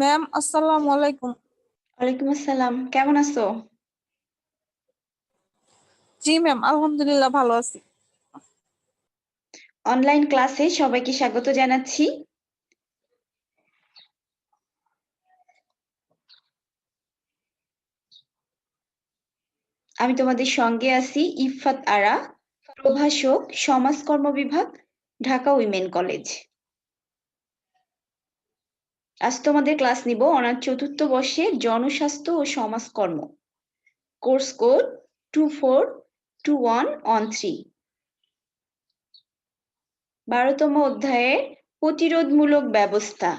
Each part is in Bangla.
ম্যাম, আসসালামু আলাইকুম। ওয়ালাইকুম আসসালাম, কেমন আছো? জি ম্যাম, আলহামদুলিল্লাহ ভালো আছি। অনলাইন ক্লাসে সবাইকে স্বাগত জানাচ্ছি। আমি তোমাদের সঙ্গে আছি ইফাত আরা, প্রভাষক, সমাজকর্ম বিভাগ, ঢাকা উইমেন কলেজ। আজ তোমাদের ক্লাস নিব অনার চতুর্থ বর্ষে জনস্বাস্থ্য ও সমাজকর্ম, কোর্স কোড 242113। 12তম অধ্যায়ের প্রতিরোধমূলক ব্যবস্থা।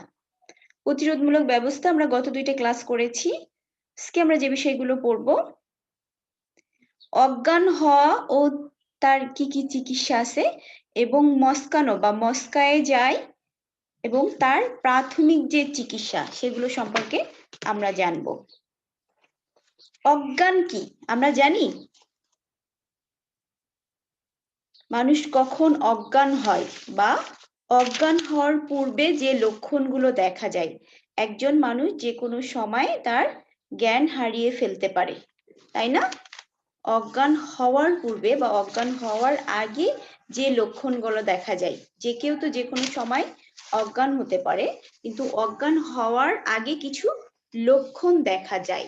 প্রতিরোধমূলক ব্যবস্থা আমরা গত দুইটা ক্লাস করেছি। আজকে আমরা যে বিষয়গুলো পড়ব, অজ্ঞান হওয়া ও তার কি কি চিকিৎসা আছে এবং মস্কানো বা মস্কায়ে যায় এবং তার প্রাথমিক যে চিকিৎসা সেগুলো সম্পর্কে আমরা জানব। অজ্ঞান কি আমরা জানি? মানুষ কখন অজ্ঞান হয় বা অজ্ঞান হওয়ার পূর্বে যে লক্ষণগুলো দেখা যায়, একজন মানুষ যে কোনো সময় তার জ্ঞান হারিয়ে ফেলতে পারে, তাই না? অজ্ঞান হওয়ার পূর্বে বা অজ্ঞান হওয়ার আগে যে লক্ষণগুলো দেখা যায়, যে কেউ তো যে কোনো সময় অজ্ঞান হতে পারে, কিন্তু অজ্ঞান হওয়ার আগে কিছু লক্ষণ দেখা যায়।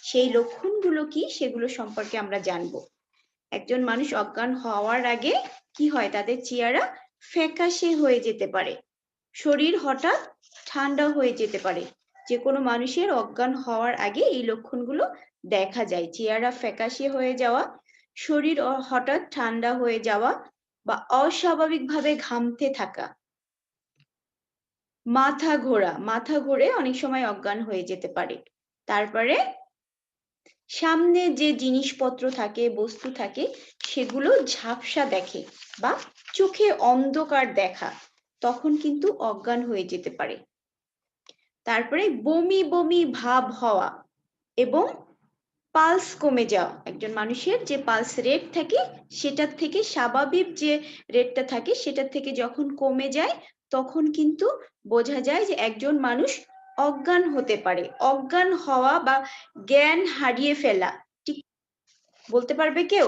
সেই লক্ষণগুলো কি সেগুলো সম্পর্কে আমরা জানবো। একজন মানুষ অজ্ঞান হওয়ার আগে কি হয়, তাদের চেহারা ফ্যাকাশে হয়ে যেতে পারে, শরীর হঠাৎ ঠান্ডা হয়ে যেতে পারে। যে কোনো মানুষের অজ্ঞান হওয়ার আগে এই লক্ষণগুলো দেখা যায়, চেহারা ফ্যাকাশে হয়ে যাওয়া, শরীর হঠাৎ ঠান্ডা হয়ে যাওয়া বা অস্বাভাবিকভাবে ঘামতে থাকা, মাথা ঘোরে অনেক সময় অজ্ঞান হয়ে যেতে পারে। তারপরে সামনে যে জিনিসপত্র থাকে, বস্তু থাকে, সেগুলো ঝাপসা দেখে বা চোখে অন্ধকার দেখা, তখন কিন্তু অজ্ঞান হয়ে যেতে পারে। তারপরে বমি বমি ভাব হওয়া এবং পালস কমে যাওয়া, একজন মানুষের যে পালস রেট থাকে সেটার থেকে স্বাভাবিক যে রেটটা থাকে সেটার থেকে যখন কমে যায় তখন কিন্তু বোঝা যায় যে একজন মানুষ অজ্ঞান হতে পারে। অজ্ঞান হওয়া বা জ্ঞান হারিয়ে ফেলা, ঠিক বলতে পারবে কেউ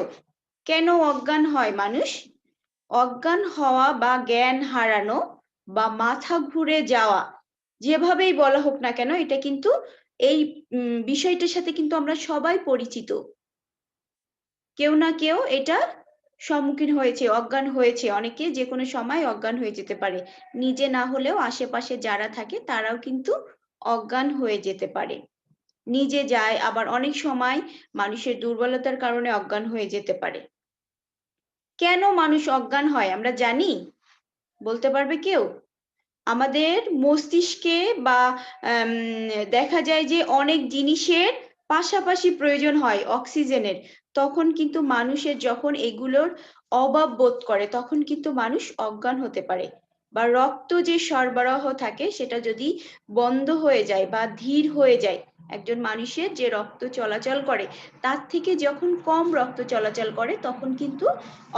কেন অজ্ঞান হয় মানুষ? অজ্ঞান হওয়া বা জ্ঞান হারানো বা মাথা ঘুরে যাওয়া, যেভাবেই বলা হোক না কেন, এটা কিন্তু এই বিষয়টার সাথে কিন্তু আমরা সবাই পরিচিত। কেউ না কেউ এটা সম্মুখীন হয়েছে, অজ্ঞান হয়েছে। অনেকে যে কোনো সময় অজ্ঞান হয়ে যেতে পারে, নিজে না হলেও আশেপাশে যারা থাকে তারাও কিন্তু অজ্ঞান হয়ে যেতে পারে। নিজে যায়, আবার অনেক সময় মানুষের দুর্বলতার কারণে অজ্ঞান হয়ে যেতে পারে। কেন মানুষ অজ্ঞান হয় আমরা জানি? বলতে পারবে কেউ? আমাদের মস্তিষ্কে বা দেখা যায় যে অনেক জিনিসের পাশাপাশি প্রয়োজন হয় অক্সিজেনের, তখন কিন্তু মানুষের যখন এগুলোর অভাব বোধ করে তখন কিন্তু মানুষ অজ্ঞান হতে পারে। বা রক্ত যে সরবরাহ থাকে সেটা যদি বন্ধ হয়ে যায় বা ধীর হয়ে যায়, একজন মানুষের যে রক্ত চলাচল করে তার থেকে যখন কম রক্ত চলাচল করে তখন কিন্তু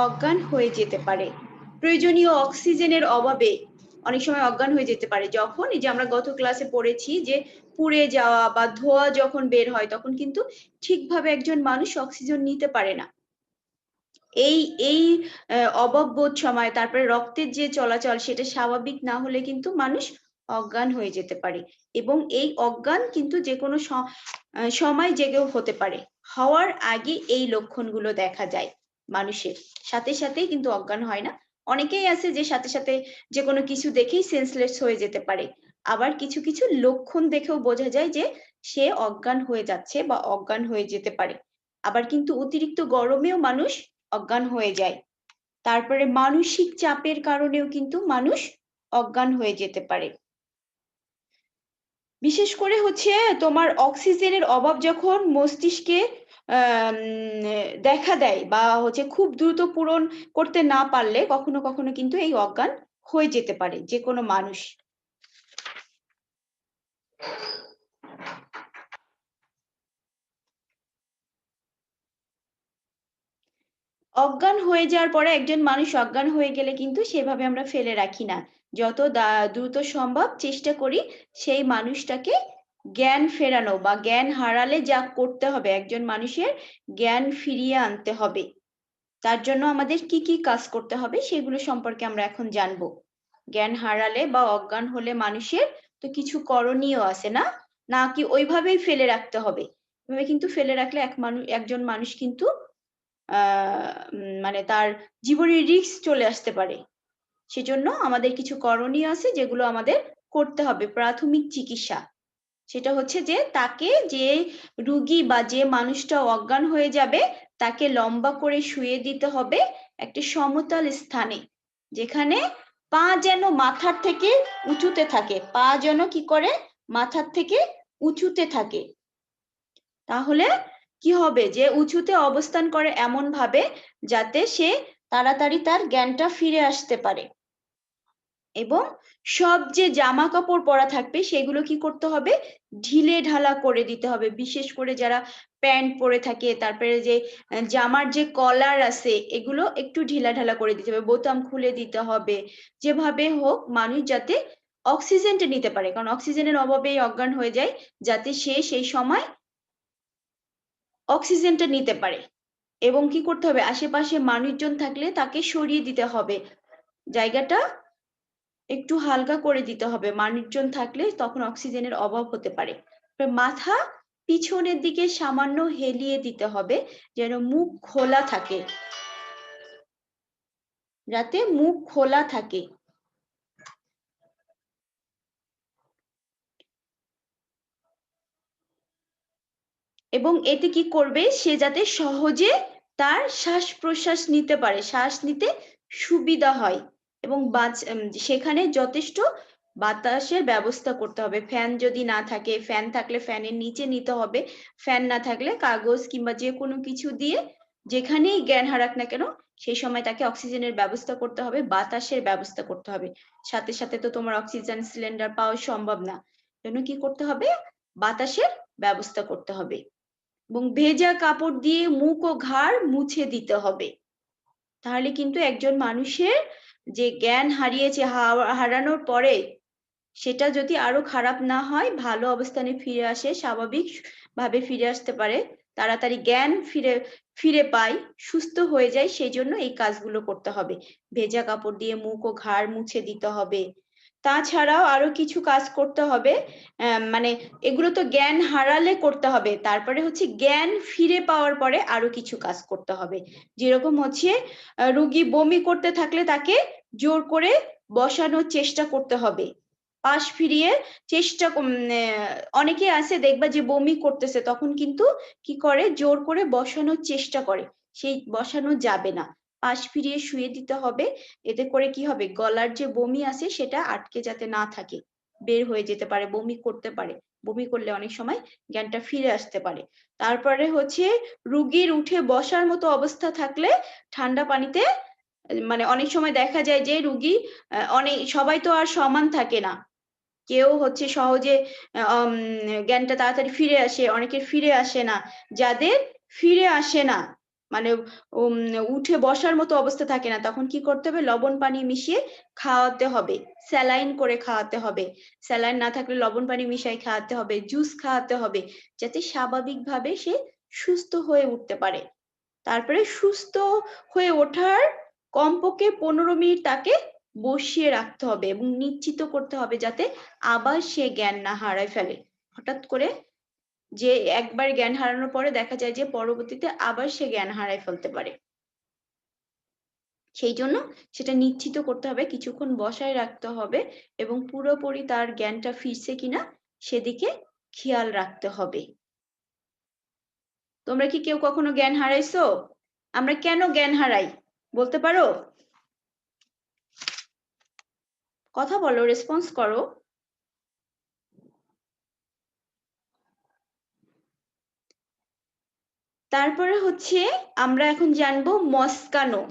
অজ্ঞান হয়ে যেতে পারে। প্রয়োজনীয় অক্সিজেনের অভাবে অনেক সময় অজ্ঞান হয়ে যেতে পারে। যখন এই যে আমরা গত ক্লাসে পড়েছি যে পুড়ে যাওয়া বা ধোঁয়া যখন বের হয় তখন কিন্তু ঠিকভাবে একজন মানুষ অক্সিজেন নিতে পারে না। এই এই অভাববোধ সময় তারপরে রক্তের যে চলাচল সেটা স্বাভাবিক না হলে কিন্তু মানুষ অজ্ঞান হয়ে যেতে পারে। এবং এই অজ্ঞান কিন্তু যে কোনো সময় জেগেও হতে পারে। হওয়ার আগে এই লক্ষণগুলো দেখা যায় মানুষের, সাথে সাথেই কিন্তু অজ্ঞান হয় না। অনেকেই আছে যে সাথে সাথে যে কোনো কিছু দেখেই সেন্সলেস হয়ে যেতে পারে, আবার কিছু কিছু লক্ষণ দেখেও বোঝা যায় যে সে অজ্ঞান হয়ে যাচ্ছে বা অজ্ঞান হয়ে যেতে পারে। আবার কিন্তু অতিরিক্ত গরমেও মানুষ অজ্ঞান হয়ে যায়। তারপরে মানসিক চাপের কারণেও কিন্তু মানুষ অজ্ঞান হয়ে যেতে পারে। বিশেষ করে হচ্ছে তোমার অক্সিজেনের অভাব যখন মস্তিষ্কে দেখা দেয় বা হচ্ছে খুব দ্রুত পূরণ করতে না পারলে কখনো কখনো কিন্তু এই অজ্ঞান হয়ে যেতে পারে যে কোনো মানুষ। অজ্ঞান হয়ে যাওয়ার পরে একজন মানুষ অজ্ঞান হয়ে গেলে কিন্তু সেভাবে আমরা ফেলে রাখি না, যত দ্রুত সম্ভব চেষ্টা করি সেই মানুষটাকে জ্ঞান ফেরানো বা জ্ঞান হারালে যা করতে হবে, একজন মানুষের জ্ঞান ফিরিয়ে আনতে হবে। তার জন্য আমাদের কি কি কাজ করতে হবে সেগুলো সম্পর্কে আমরা এখন জানবো। জ্ঞান হারালে বা অজ্ঞান হলে মানুষের তো কিছু করণীয় আছে না, নাকি ওইভাবেই ফেলে রাখতে হবে? এভাবে কিন্তু ফেলে রাখলে একজন মানুষ কিন্তু মানে তার জীবনের রিস্ক চলে আসতে পারে। সেজন্য আমাদের কিছু করণীয় আছে যেগুলো আমাদের করতে হবে। প্রাথমিক চিকিৎসা, সেটা হচ্ছে যে তাকে যে রুগী বা যে মানুষটা অজ্ঞান হয়ে যাবে তাকে লম্বা করে শুয়ে দিতে হবে একটা সমতল স্থানে, যেখানে পা যেন মাথার থেকে উঁচুতে থাকে, পা যেন কি করে মাথার থেকে উঁচুতে থাকে। তাহলে কি হবে, যে উঁচুতে অবস্থান করে এমন ভাবে যাতে সে তাড়াতাড়ি তার জ্ঞানটা ফিরে আসতে পারে। এবং সব যে জামা কাপড় পরা থাকবে সেগুলো কি করতে হবে, ঢিলে ঢালা করে দিতে হবে। বিশেষ করে যারা প্যান্ট পরে থাকে, তারপরে যে জামার যে কলার আছে এগুলো একটু ঢিলা ঢালা করে দিতে হবে, বোতাম খুলে দিতে হবে। যেভাবে হোক মানুষ যাতে অক্সিজেনটা নিতে পারে, কারণ অক্সিজেনের অভাবেই অজ্ঞান হয়ে যায়, যাতে সে সেই সময় অক্সিজেনটা নিতে পারে। এবং কি করতে হবে, আশেপাশে মানুষজন থাকলে তাকে সরিয়ে দিতে হবে, জায়গাটা একটু হালকা করে দিতে হবে। মানুষজন থাকলে তখন অক্সিজেনের অভাব হতে পারে। মাথা পিছনের দিকে সামান্য হেলিয়ে দিতে হবে, যেন মুখ খোলা থাকে, যাতে মুখ খোলা থাকে। এবং এতে কি করবে, সে যাতে সহজে তার শ্বাস প্রশ্বাস নিতে পারে, শ্বাস নিতে সুবিধা হয়। এবং সেখানে যথেষ্ট বাতাসের ব্যবস্থা করতে হবে। ফ্যান যদি না থাকে, ফ্যান থাকলে ফ্যানের নিচে নিতে হবে, ফ্যান না থাকলে কাগজ কিংবা যে কোনো কিছু দিয়ে যেখানেই জ্ঞান হারাক না কেন সেই সময় তাকে অক্সিজেনের ব্যবস্থা করতে হবে, বাতাসের ব্যবস্থা করতে হবে। সাথে সাথে তো তোমার অক্সিজেন সিলিন্ডার পাওয়া সম্ভব না, জন্য কি করতে হবে, বাতাসের ব্যবস্থা করতে হবে। এবং ভেজা কাপড় দিয়ে মুখ ও ঘাড় মুছে দিতে হবে। তাহলে কিন্তু একজন মানুষের যে জ্ঞান হারিয়েছে, হারানোর পরে সেটা যদি আরো খারাপ না হয়, ভালো অবস্থানে ফিরে আসে, স্বাভাবিক ভাবে ফিরে আসতে পারে, তাড়াতাড়ি জ্ঞান ফিরে পায়, সুস্থ হয়ে যায়, সেই জন্য এই কাজগুলো করতে হবে। ভেজা কাপড় দিয়ে মুখ ও ঘাড় মুছে দিতে হবে। তাছাড়াও আরো কিছু কাজ করতে হবে, মানে এগুলো তো জ্ঞান হারালে করতে হবে, তারপরে হচ্ছে জ্ঞান ফিরে পাওয়ার পরে আরো কিছু কাজ করতে হবে। যেরকম হচ্ছে রোগী বমি করতে থাকলে তাকে জোর করে বসানোর চেষ্টা করতে হবে, পাশ ফিরিয়ে চেষ্টা অনেকে আছে দেখবা যে বমি করতেছে, তখন কিন্তু কি করে, জোর করে বসানোর চেষ্টা করে, সেই বসানো যাবে না, পাশ ফিরিয়ে শুয়ে দিতে হবে। এতে করে কি হবে, গলার যে বমি আছে সেটা আটকে যাতে না থাকে, বের হয়ে যেতে পারে, বমি করতে পারে, বমি করলে অনেক সময় জ্ঞানটা ফিরে আসতে পারে। তারপরে হচ্ছে রুগীর উঠে বসার মতো অবস্থা থাকলে ঠান্ডা পানিতে, মানে অনেক সময় দেখা যায় যে রুগী অনেক সবাই তো আর সমান থাকে না, কেউ হচ্ছে সহজে জ্ঞানটা তাড়াতাড়ি ফিরে আসে, অনেকের ফিরে আসে না। যাদের ফিরে আসে না, মানে উঠে বসার মতো অবস্থা থাকে না, তখন কি করতে হবে, লবণ পানি মিশিয়ে খাওয়াতে হবে, স্যালাইন করে খাওয়াতে হবে, স্যালাইন না থাকলে লবণ পানি মিশিয়ে খাওয়াতে হবে, জুস খাওয়াতে হবে, যাতে স্বাভাবিকভাবে সে সুস্থ হয়ে উঠতে পারে। তারপরে সুস্থ হয়ে ওঠার কমপক্ষে 15 মিনিট তাকে বসিয়ে রাখতে হবে এবং নিশ্চিত করতে হবে যাতে আবার সে জ্ঞান না হারায় ফেলে। হঠাৎ করে যে একবার জ্ঞান হারানোর পরে দেখা যায় যে পরবর্তীতে আবার সে জ্ঞান হারায় ফেলতে পারে, সেই জন্য সেটা নিশ্চিত করতে হবে, কিছুক্ষণ বসায় রাখতে হবে এবং পুরোপুরি তার জ্ঞানটা ফিরছে কিনা সেদিকে খেয়াল রাখতে হবে। তোমরা কি কেউ কখনো জ্ঞান হারাইছো? আমরা কেন জ্ঞান হারাই বলতে পারো? কথা বলো, রেসপন্স করো। তারপরে হচ্ছে আমরা এখন জানবো মস্কানো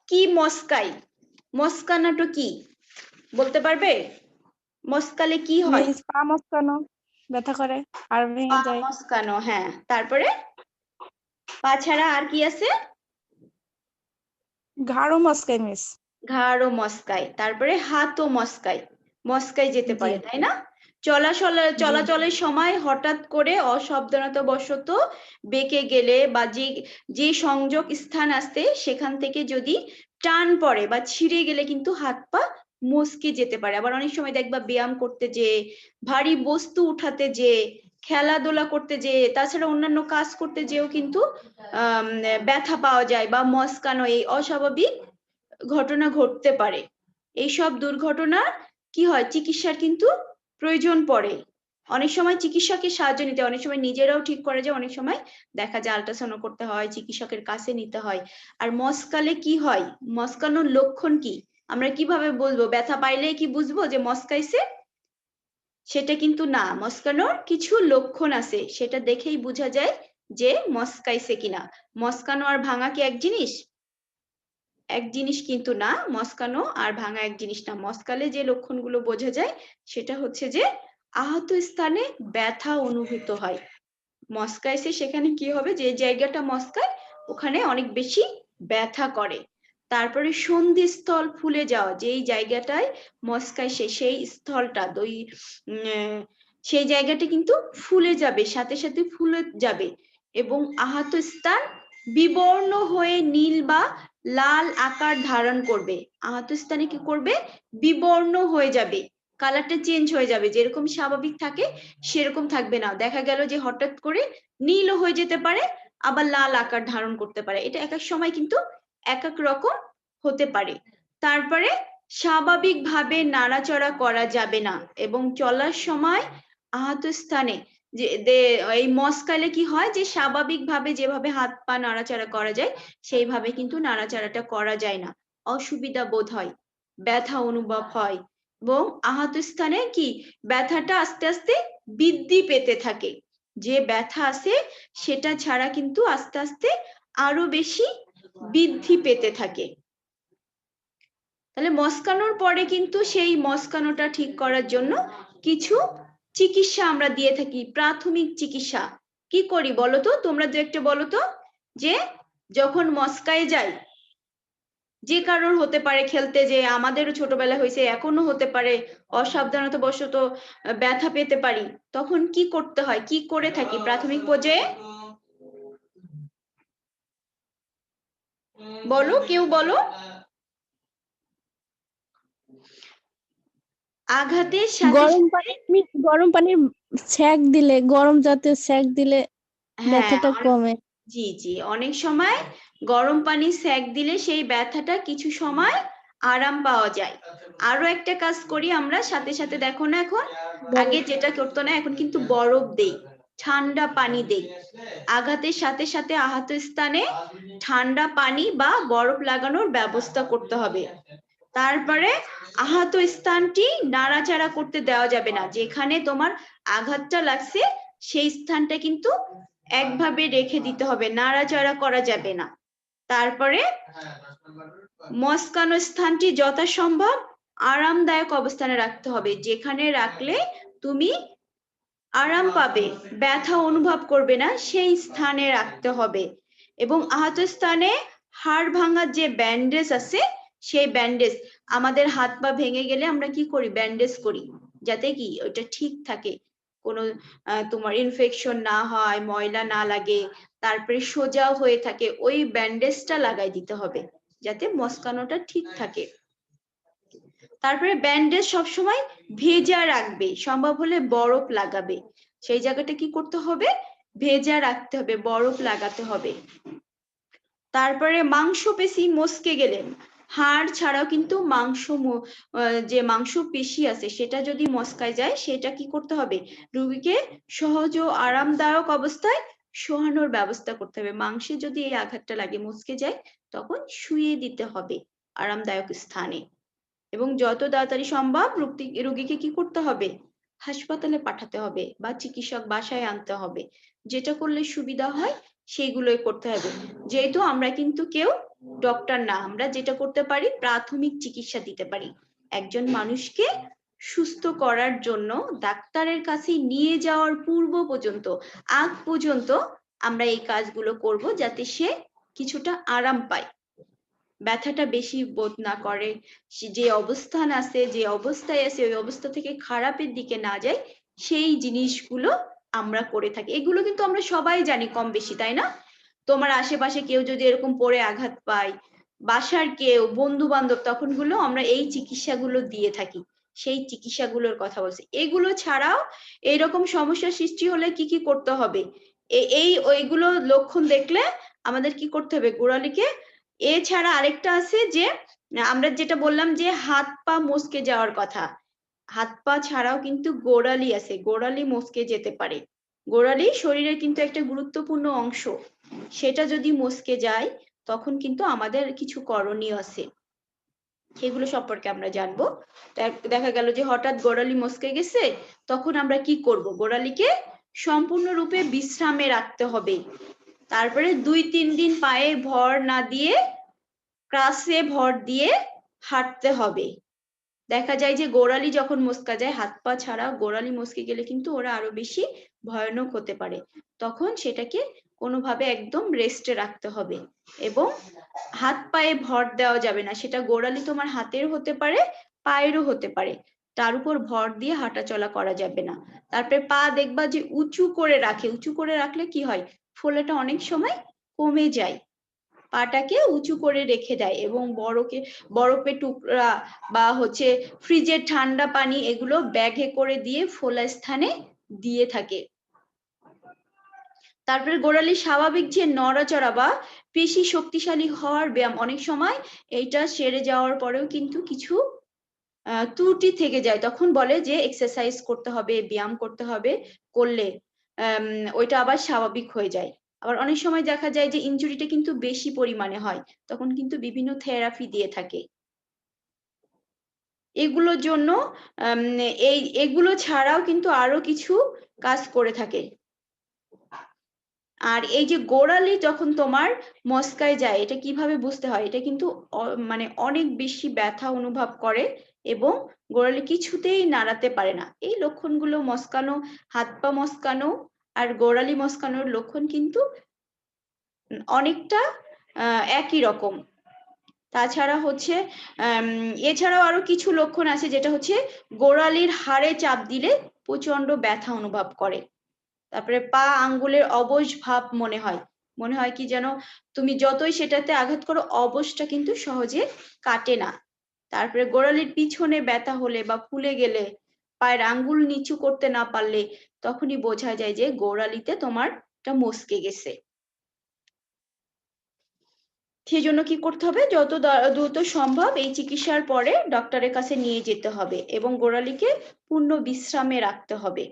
কি, মস্কাই, মস্কানোটা কি বলতে পারবে? মস্কালে কি হয়? পা মচকানো, ব্যথা করে আর ভেঙে পা যায়। মস্কানো, হ্যাঁ। তারপরে পা ছাড়া আর কি আছে? ঘাড়ও মচকায় মিস। ঘাড়ও মস্কায়, তারপরে হাতও মস্কায় যেতে জি পারে, তাই না? জি চলাচলের সময় হঠাৎ করে অসাবধানতাবশত বেঁকে গেলে বা যে সংযোগ স্থান আছে সেখান থেকে যদি টান পড়ে বা ছিঁড়ে গেলে কিন্তু হাত পা মস্কে যেতে পারে। আবার অনেক সময় দেখবা ব্যায়াম করতে যেয়ে, ভারী বস্তু উঠাতে যেয়ে, খেলাধুলা করতে যেয়ে, তাছাড়া অন্যান্য কাজ করতে যেয়েও কিন্তু ব্যথা পাওয়া যায় বা মস্কানো এই অস্বাভাবিক ঘটনা ঘটতে পারে। এইসব দুর্ঘটনার কি হয়, চিকিৎসার কিন্তু প্রয়োজন পড়ে। অনেক সময় চিকিৎসকের সাহায্য নিতে হয়, অনেক সময় নিজেরাও ঠিক করা যায়, অনেক সময় দেখা যায় আল্ট্রাসাউন্ড করতে হয়, চিকিৎসকের কাছে নিতে হয়। আর মস্কালে কি হয়, মস্কানোর লক্ষণ কি, আমরা কিভাবে বলবো? ব্যথা পাইলেই কি বুঝবো যে মস্কাইছে? সেটা কিন্তু না, মস্কানোর কিছু লক্ষণ আছে, সেটা দেখেই বোঝা যায় যে মস্কাইছে কিনা। মস্কানো আর ভাঙা কি এক জিনিস? এক জিনিস কিন্তু না, মস্কানো আর ভাঙা এক জিনিস না। মস্কালে যে লক্ষণগুলো বোঝা যায় সেটা হচ্ছে যে আহত স্থানে ব্যথা অনুভূত হয়। মস্কাইছে সেখানে কি হবে, যে জায়গাটা মস্কায় ওখানে অনেক বেশি ব্যথা করে। তারপরে সন্ধিস্থল ফুলে যাওয়া, যেই জায়গাটায় মস্কাইছে সেই স্থলটা সেই জায়গাটা কিন্তু ফুলে যাবে, সাথে সাথে ফুলে যাবে এবং আহত স্থান বিবর্ণ হয়ে নীল বা লাল আকার ধারণ করবে। আহত স্থানে কি করবে, বিবর্ণ হয়ে যাবে, কালারটা চেঞ্জ হয়ে যাবে, যেরকম স্বাভাবিক থাকে সেরকম থাকবে না। দেখা গেল যে হঠাৎ করে নীলও হয়ে যেতে পারে, আবার লাল আকার ধারণ করতে পারে। এটা এক এক সময় কিন্তু এক এক রকম হতে পারে। তারপরে স্বাভাবিকভাবে নাড়াচড়া করা যাবে না এবং চলার সময় আহত স্থানে এই মস্কালে কি হয়, যে স্বাভাবিকভাবে যেভাবে হাত পা নাড়াচাড়া করা যায় সেইভাবে কিন্তু নাড়াচাড়াটা করা যায় না, অসুবিধা বোধ হয়, ব্যথা অনুভব হয় এবং আহত স্থানে কি ব্যথাটা আস্তে আস্তে বৃদ্ধি পেতে থাকে। যে ব্যথা আছে সেটা ছাড়া কিন্তু আস্তে আস্তে আরো বেশি বৃদ্ধি পেতে থাকে। তাহলে মস্কানোর পরে কিন্তু সেই মস্কানোটা ঠিক করার জন্য কিছু চিকিৎসা আমরা দিয়ে থাকি, প্রাথমিক চিকিৎসা। কি করি বলো তো, তোমরা দু একটা বলো তো, যে যখন মস্কায় যাই, যে কারোর হতে পারে, খেলতে যে আমাদেরও ছোটবেলা হয়েছে, এখনো হতে পারে, অসাবধানতা বশত ব্যথা পেতে পারি, তখন কি করতে হয়, কি করে থাকি প্রাথমিক পর্যায়ে? বলো, কেউ বলো। আঘাতের সাথে গরম পানির সেক দিলে, গরম জাতীয় সেক দিলে হ্যাঁ, ব্যথাটা কমে। জি জি, অনেক সময় গরম পানি সেক দিলে সেই ব্যথাটা কিছু সময় আরাম পাওয়া যায়। আরো একটা কাজ করি আমরা সাথে সাথে, দেখো না এখন আগে যেটা করতো না, এখন কিন্তু বরফ দেই, ঠান্ডা পানি দেই। আঘাতের সাথে সাথে আহত স্থানে ঠান্ডা পানি বা বরফ লাগানোর ব্যবস্থা করতে হবে। তারপরে আহত স্থানটি নাড়াচাড়া করতে দেওয়া যাবে না, যেখানে তোমার আঘাতটা লাগছে সেই স্থানটা কিন্তু একভাবে রেখে দিতে হবে, নাড়াচাড়া করা যাবে না। তারপরে মস্কানো স্থানটি যথাসম্ভব আরামদায়ক অবস্থানে রাখতে হবে, যেখানে রাখলে তুমি আরাম পাবে, ব্যথা অনুভব করবে না, সেই স্থানে রাখতে হবে। এবং আহত স্থানে হাড় ভাঙার যে ব্যান্ডেজ আছে সেই ব্যান্ডেজ, আমাদের হাত পা ভেঙে গেলে আমরা কি করি, ব্যান্ডেজ করি, যাতে কি ওটা ঠিক থাকে, কোনো তোমার ইনফেকশন না হয়, ময়লা না লাগে, তারপরে সোজাও হয়ে থাকে, ওই ব্যান্ডেজটা লাগাই দিতে হবে যাতে মস্কানোটা ঠিক থাকে। তারপরে ব্যান্ডেজ সবসময় ভেজা রাখবে, সম্ভব হলে বরফ লাগাবে, সেই জায়গাটা কি করতে হবে, ভেজা রাখতে হবে, বরফ লাগাতে হবে। তারপরে মাংসপেশি মস্কে গেলে, হাড় ছাড়াও কিন্তু যে মাংসপেশি আছে সেটা যদি মস্কায় যায়, সেটা কি করতে হবে, রোগীকে সহজ ও আরামদায়ক অবস্থায় শোয়ানোর ব্যবস্থা করতে হবে। মাংসে যদি এই আঘাতটা লাগে, মস্কে যায়, তখন শুইয়ে দিতে হবে আরামদায়ক স্থানে এবং যত তাড়াতাড়ি সম্ভব রোগীকে কি করতে হবে, হাসপাতালে পাঠাতে হবে বা চিকিৎসক বাসায় আনতে হবে। যেটা করলে সুবিধা হয় সেইগুলোই করতে হবে। যেহেতু আমরা কিন্তু কেউ ডক্টর না, আমরা যেটা করতে পারি প্রাথমিক চিকিৎসা দিতে পারি। একজন মানুষকে সুস্থ করার জন্য ডাক্তারের কাছে নিয়ে যাওয়ার আগ পর্যন্ত আমরা এই কাজগুলো করব, যাতে সে কিছুটা আরাম পায়। ব্যথাটা বেশি বোধ না করে, যে অবস্থান আছে, যে অবস্থায় আছে ওই অবস্থা থেকে খারাপের দিকে না যায়, সেই জিনিসগুলো আমরা করে থাকি। এগুলো কিন্তু আমরা সবাই জানি কম বেশি, তাই না? তোমার আশেপাশে কেউ যদি এরকম পড়ে আঘাত পায়, বাসার কেউ, বন্ধু বান্ধব, তখনগুলো আমরা এই চিকিৎসাগুলো দিয়ে থাকি। সেই চিকিৎসাগুলোর কথা বলছি। এগুলো ছাড়াও এইরকম সমস্যার সৃষ্টি হলে কি কি করতে হবে, এই ওইগুলো লক্ষণ দেখলে আমাদের কি করতে হবে? গোড়ালিকে, এছাড়া আরেকটা আছে যে আমরা যেটা বললাম যে হাত পা মচকে যাওয়ার কথা। হাত পা ছাড়াও কিন্তু গোড়ালি আছে, গোড়ালি মচকে যেতে পারে। গোড়ালি শরীরের কিন্তু একটা গুরুত্বপূর্ণ অংশ, সেটা যদি মচকে যায় তখন কিন্তু আমাদের কিছু করণীয় আছে, সেগুলো সম্পর্কে আমরা জানবো। দেখা গেল যে হঠাৎ গোড়ালি মচকে গেছে, তখন আমরা কি করব? গোড়ালিকে সম্পূর্ণরূপে বিশ্রামে রাখতে হবে। তারপরে 2-3 দিন পায়ে ভর না দিয়ে ক্রাসে ভর দিয়ে হাঁটতে হবে। দেখা যায় যে গোড়ালি যখন মচকা যায়, হাত পা ছাড়া গোড়ালি মচকে গেলে কিন্তু ওরা আরো বেশি ভয়ানক হতে পারে। তখন সেটাকে কোনোভাবে একদম রেস্টে রাখতে হবে এবং হাত পায়ে ভর দেওয়া যাবে না। সেটা গোড়ালি তোমার হাতের হতে পারে, পায়েরও হতে পারে। তার উপর ভর দিয়ে হাঁটাচলা করা যাবে না। তারপরে পা দেখবা যে উঁচু করে রাখে, উঁচু করে রাখলে কি হয়? ফোলাটা অনেক সময় কমে যায়। পাটাকে উঁচু করে রেখে দেয় এবং বরফের টুকরা বা হচ্ছে ফ্রিজের ঠান্ডা পানি এগুলো ব্যাগে করে দিয়ে ফোলা স্থানে দিয়ে থাকে। তারপরে গোড়ালির স্বাভাবিক যে নড়াচড়া বা পেশি শক্তিশালী হওয়ার ব্যায়াম, অনেক সময় এইটা সেরে যাওয়ার পরেও কিন্তু কিছু ত্রুটি থেকে যায়, তখন বলে যে এক্সারসাইজ করতে হবে, ব্যায়াম করতে হবে, করলে ওইটা আবার স্বাভাবিক হয়ে যায়। আবার অনেক সময় দেখা যায় যে ইনজুরিটা কিন্তু বেশি পরিমাণে হয়, তখন কিন্তু বিভিন্ন থেরাপি দিয়ে থাকে। এগুলোর জন্য এগুলো ছাড়াও কিন্তু আরো কিছু কাজ করে থাকে। আর এই যে গোড়ালি যখন তোমার মচকায় যায়, এটা কিভাবে বুঝতে হয়? এটা কিন্তু মানে অনেক বেশি ব্যথা অনুভব করে এবং গোড়ালি কিছুতেই নাড়াতে পারে না। এই লক্ষণগুলো মচকানো, হাত পা মচকানো আর গোড়ালি মচকানোর লক্ষণ কিন্তু অনেকটা একই রকম। তাছাড়া হচ্ছে এছাড়াও আরো কিছু লক্ষণ আছে, যেটা হচ্ছে গোড়ালির হাড়ে চাপ দিলে প্রচন্ড ব্যথা অনুভব করে। তারপরে পা আঙ্গুলের অবশ ভাব মনে হয়, মনে হয় কি যেন তুমি যতই সেটাতে আঘাত করো অবশটা কিন্তু সহজে কাটে না। তারপরে গোড়ালির পিছনে ব্যথা হলে বা ফুলে গেলে, পায়ের আঙ্গুল নিচু করতে না পারলে, তখনই বোঝা যায় যে গোড়ালিতে তোমারটা মচকে গেছে। সেজন্য কি করতে হবে? যত দ্রুত সম্ভব এই চিকিৎসার পরে ডক্টরের কাছে নিয়ে যেতে হবে এবং গোড়ালিকে পূর্ণ বিশ্রামে রাখতে হবে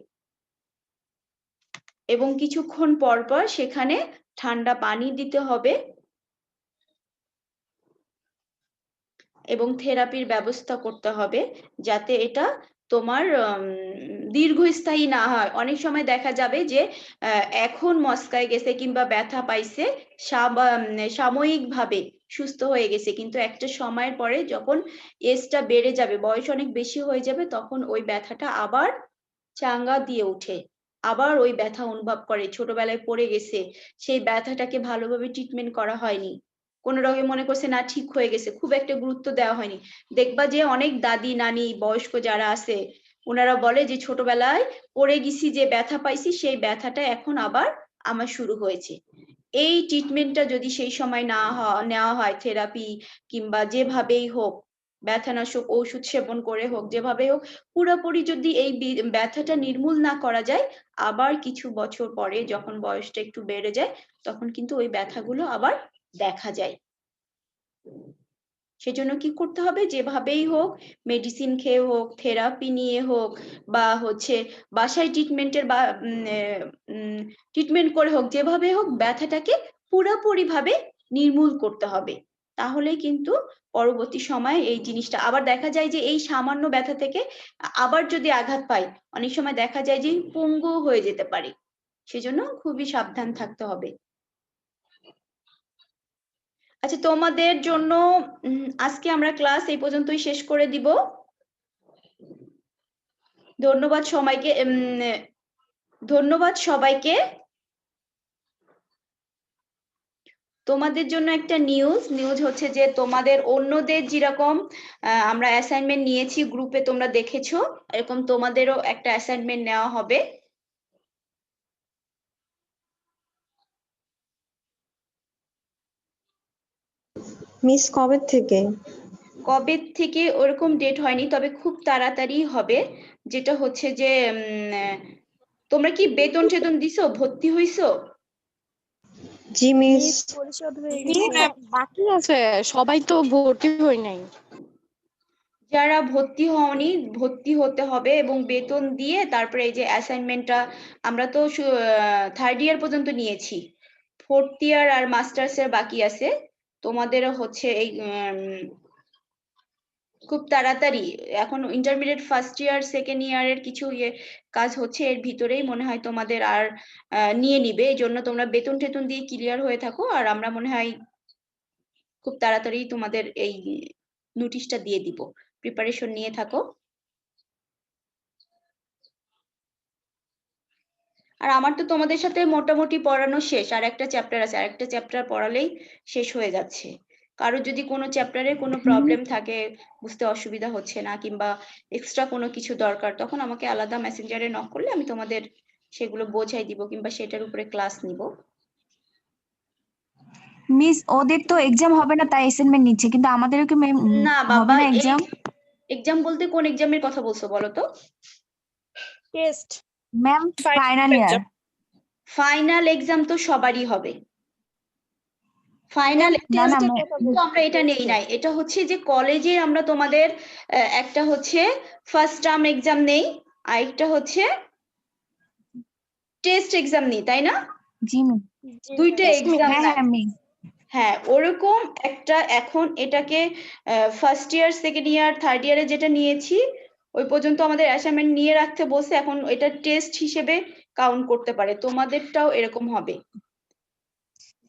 এবং কিছুক্ষণ পর পর সেখানে ঠান্ডা পানি দিতে হবে এবং থেরাপির ব্যবস্থা করতে হবে, যাতে এটা তোমার দীর্ঘস্থায়ী না হয়। অনেক সময় দেখা যাবে যে এখন মচকায় গেছে কিংবা ব্যথা পাইছে, সাময়িকভাবে সুস্থ হয়ে গেছে, কিন্তু একটা সময়ের পরে যখন এজটা বেড়ে যাবে, বয়স অনেক বেশি হয়ে যাবে, তখন ওই ব্যথাটা আবার চাঙ্গা দিয়ে ওঠে, আবার ওই ব্যথা অনুভব করে। ছোটবেলায় পড়ে গেছে, সেই ব্যথাটাকে ভালোভাবে ট্রিটমেন্ট করা হয়নি, কোনো রকম মনে করছে না ঠিক হয়ে গেছে, খুব একটা গুরুত্ব দেওয়া হয়নি। দেখবা যে অনেক দাদি নানি বয়স্ক যারা আছে, ওনারা বলে যে ছোটবেলায় পড়ে গেছি, যে ব্যথা পাইছি, সেই ব্যথাটা এখন আবার আমার শুরু হয়েছে। এই ট্রিটমেন্টটা যদি সেই সময় না নেওয়া হয়, থেরাপি কিংবা যেভাবেই হোক, ব্যথানাশক ওষুধ সেবন করে হোক, যেভাবে হোক, পুরোপুরি যদি এই ব্যথাটা নির্মূল না করা যায়, আবার কিছু বছর পরে যখন বয়সটা একটু বেড়ে যায়, তখন কিন্তু ওই ব্যথাগুলো আবার দেখা যায়। সেজন্য কি করতে হবে? যেভাবেই হোক, মেডিসিন খেয়ে হোক, থেরাপি নিয়ে হোক, বা হচ্ছে বাসায় ট্রিটমেন্টের বা ট্রিটমেন্ট করে হোক, যেভাবে হোক ব্যথাটাকে পুরোপুরি ভাবে নির্মূল করতে হবে। তাহলেই কিন্তু পরবর্তী সময়ে এই জিনিসটা আবার দেখা যায় যে এই সামান্য ব্যথা থেকে আবার যদি আঘাত পাই, অনেক সময় দেখা যায় যে পঙ্গু হয়ে যেতে পারে। সেজন্য খুবই সাবধান থাকতে হবে। আচ্ছা, তোমাদের জন্য আজকে আমরা ক্লাস এই পর্যন্তই শেষ করে দিব। ধন্যবাদ সবাইকে, ধন্যবাদ সবাইকে। তোমাদের জন্য একটা নিউজ হচ্ছে যে তোমাদের অন্যদের যেরকম আমরা অ্যাসাইনমেন্ট নিয়েছি গ্রুপে তোমরা দেখেছো, এরকম তোমাদেরও একটা অ্যাসাইনমেন্ট নেওয়া হবে। মিস কবে থেকে? কবে থেকে ওরকম ডেট হয়নি, তবে খুব তাড়াতাড়ি হবে। যেটা হচ্ছে যে তোমরা কি বেতন টেতন দিছো, ভর্তি হইছো? জি মিস। মিস পরিশোধ হয়ে মিস গেছে। বাকি আছে, সবাই তো ভর্তি হই নাই। যারা ভর্তি হওনি ভর্তি হতে হবে এবং বেতন দিয়ে তারপরে এই যে অ্যাসাইনমেন্টটা আমরা তো 3rd ইয়ার পর্যন্ত নিয়েছি, 4th ইয়ার আর মাস্টার্স এর বাকি আছে। তোমাদেরও হচ্ছে এই খুব তাড়াতাড়ি এখন ইন্টারমিডিয়েট ফার্স্ট ইয়ার সেকেন্ড ইয়ারের কিছু কাজ হচ্ছে, এর ভিতরেই মনে হয় তোমাদের আর নিয়ে নিবে। এই জন্য তোমরা বেতন টেতন দিয়ে ক্লিয়ার হয়ে থাকো, আর আমরা মনে হয় খুব তাড়াতাড়ি তোমাদের এই নোটিশটা দিয়ে দিব। প্রিপারেশন নিয়ে থাকো। আর আমার তো তোমাদের সাথে মোটামুটি পড়ানো শেষ, আর একটা চ্যাপ্টার আছে, আর একটা চ্যাপ্টার পড়ালেই শেষ হয়ে যাচ্ছে। কারো যদি কোনো চ্যাপ্টারে কোনো প্রবলেম থাকে, বুঝতে অসুবিধা হচ্ছে না, কিংবা এক্সট্রা কোনো কিছু দরকার, তখন আমাকে আলাদা মেসেঞ্জারে নক করলে আমি তোমাদের সেগুলো বোঝাই দিব, কিংবা সেটার উপরে ক্লাস নিব। মিস ওদের তো এক্সাম হবে না তাই অ্যাসাইনমেন্ট নিচ্ছে, কিন্তু আমাদেরও কি না হবে বাবা, না এক্সাম? এক্সাম বলতে কোন এক্সামের কথা বলছো বলো তো? Test. Ma'am final year. Final exam তো সবারই হবে। ফাইনাল না না আমরা এটা নেই নাই, এটা হচ্ছে যে কলেজে আমরা তোমাদের একটা হচ্ছে ফার্স্ট টার্ম এক্সাম নেই, আর একটা হচ্ছে টেস্ট এক্সাম নেই, তাই না? জি মিস। দুইটা এক্সাম হ্যাঁ হ্যাঁ মিস। হ্যাঁ, ওরকম একটা এখন এটাকে first year second year third ইয়ারে যেটা নিয়েছি ওই পর্যন্ত আমাদের অ্যাসাইনমেন্ট নিয়ে রাখতে বলছে, এখন এটা টেস্ট হিসেবে কাউন্ট করতে পারে। তোমাদেরটাও এরকম হবে।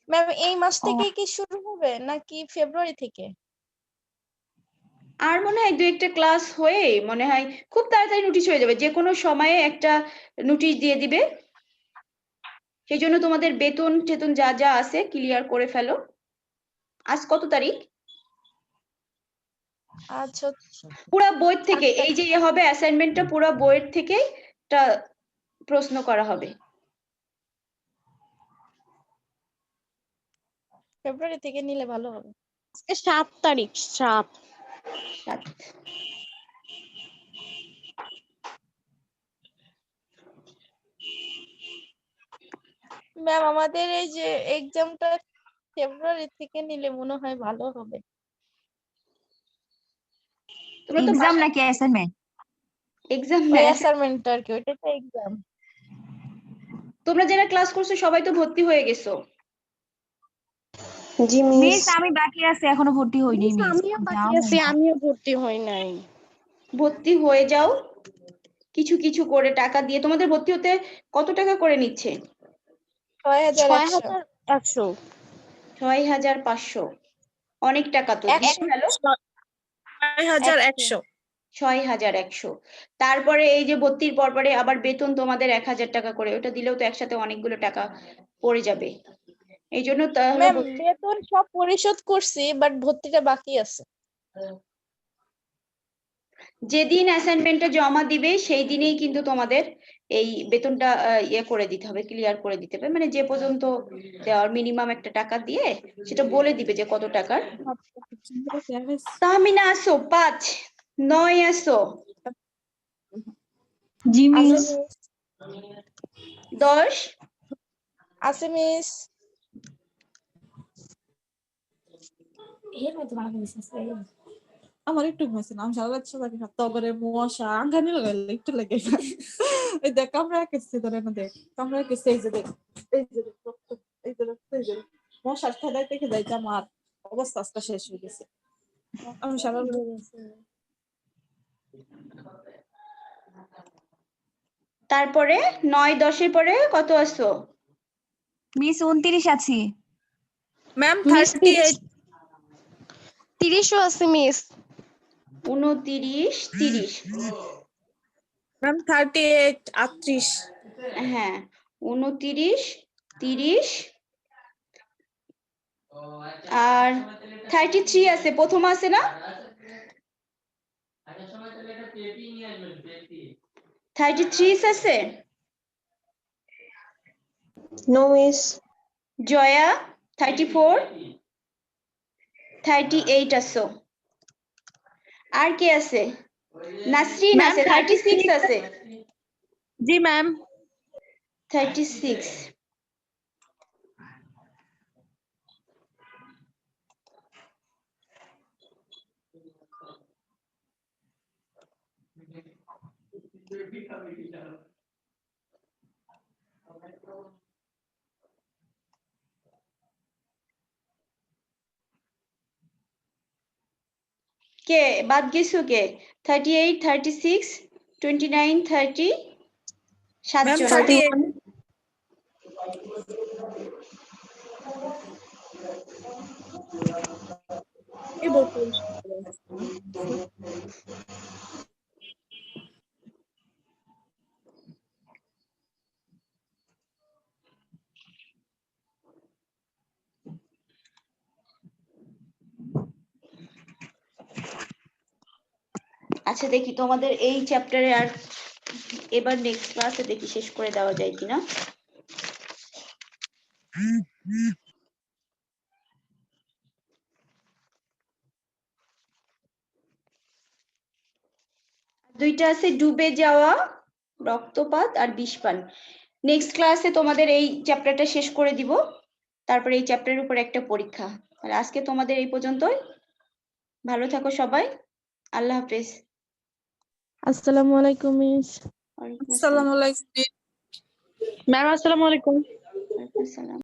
ম্যাম এই মাস থেকে কি শুরু হবে নাকি ফেব্রুয়ারি থেকে? আর মনে হয় 2-1টা ক্লাস হয়ে মনে হয় খুব তাড়াতাড়ি নোটিশ হয়ে যাবে, যে কোনো সময়ে একটা নোটিশ দিয়ে দিবে। সেই জন্য তোমাদের বেতন টেতন যা যা আছে ক্লিয়ার করে ফেলো। আজ কত তারিখ? আচ্ছা, পুরো বই থেকে এই যে হবে অ্যাসাইনমেন্টটা পুরো বইয়ের থেকে একটা প্রশ্ন করা হবে। ফেব্রুয়ারি থেকে নিলে ভালো হবে। আজকে 7 তারিখ, 7। 7। ম্যাম আমাদের এই যে এক্সামটা ফেব্রুয়ারি থেকে নিলে মনে হয় ভালো হবে। তোমরা তো এক্সাম নাকি অ্যাসাইনমেন্ট? এক্সাম ওই অ্যাসাইনমেন্ট আর কি, ওইটা তো এক্সাম। তোমরা যারা ক্লাস করছো সবাই তো ভর্তি হয়ে গেছো। জি মিস। মিস আমি বাকি আছে, এখনো ভর্তি হইনি মিস। আমিও বাকি আছি, আমিও ভর্তি হই নাই। ভর্তি হয়ে যাও কিছু কিছু করে টাকা দিয়ে। তোমাদের ভর্তি হতে কত টাকা করে নিচ্ছে? 6100। 6100। 6500। অনেক টাকা তো, দিয়ে ফেলো। 6100। 6100। তারপরে এই যে ভর্তির পরপরে আবার বেতন তোমাদের 1000 টাকা করে, ওটা দিলেও তো একসাথে অনেকগুলো টাকা পড়ে যাবে। এই জন্য তাহলে ম্যাম বেতন সব পরিশোধ করছি, বাট ভর্তিটা বাকি আছে। যেদিন অ্যাসাইনমেন্টটা জমা দিবে সেই দিনেই কিন্তু তোমাদের এই বেতনটা ইয়ে করে দিতে হবে, ক্লিয়ার করে দিতে হবে। মানে যে পর্যন্ত দেওয়ার মিনিমাম একটা টাকা দিয়ে সেটা বলে দিবে যে কত টাকার। তাহমিনা আসো 5, 9 আসো, জি মিস। 10, আছে মিস। আমার একটু ঘুমাইছে না, আমি সারা রাত সবাই তবরে মশা আঙ্গানি লাগাইলে একটু লাগে এই দেখ কামড়া কেসে ধরে না, দেখ কামড়া কেসে, এই যে দেখ, এই যে দেখ রক্ত, এই যে রক্ত, এই যে মশার খেদাই থেকে যাইতে আমার অবস্থা আজকে শেষ হয়ে গেছে। আমি সারা তারপরে 9, 10 পরে কত আসো? মিস 29 আছি। ম্যাম 38। 30ও আছে মিস। 29, 30। ম্যাম 38, 38। হ্যাঁ, 29, 30, আর 33 আছে, প্রথম আছে না? 33 আছে। No miss. জয়া 34, 38 আছো। আর কে আছে? নাসরিন Ma'am, আছে, 36 আছে। জি ম্যাম। 36। কে বাদ গেছো কে? 38, 36, 29, 30, 7 ম্যাম জন। 38। এই বলতে আচ্ছা দেখি তোমাদের এই চ্যাপ্টারে আর এবার নেক্সট ক্লাসে দেখি শেষ করে দেওয়া যায় কিনা। দুইটা আছে ডুবে যাওয়া, রক্তপাত আর বিষপান। নেক্সট ক্লাসে তোমাদের এই চ্যাপ্টারটা শেষ করে দিব, তারপরে এই চ্যাপ্টারের উপর একটা পরীক্ষা। আর আজকে তোমাদের এই পর্যন্তই। ভালো থাকো সবাই, আল্লাহ হাফেজ। আসসালামু আলাইকুম মিস। ওয়ালাইকুম আসসালাম। আসসালামু আলাইকুম। ম্যাম আসসালামু আলাইকুম। ওয়ালাইকুম আসসালাম।